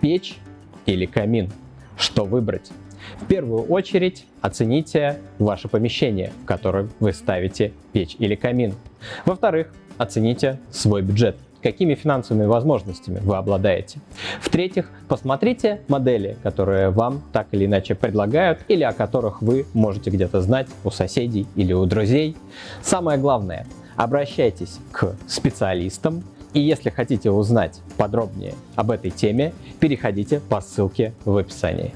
Печь или камин? Что выбрать? В первую очередь оцените ваше помещение, в котором вы ставите печь или камин. Во-вторых, оцените свой бюджет. Какими финансовыми возможностями вы обладаете. В-третьих, посмотрите модели, которые вам так или иначе предлагают или о которых вы можете где-то знать у соседей или у друзей. Самое главное, обращайтесь к специалистам, и если хотите узнать подробнее об этой теме, переходите по ссылке в описании.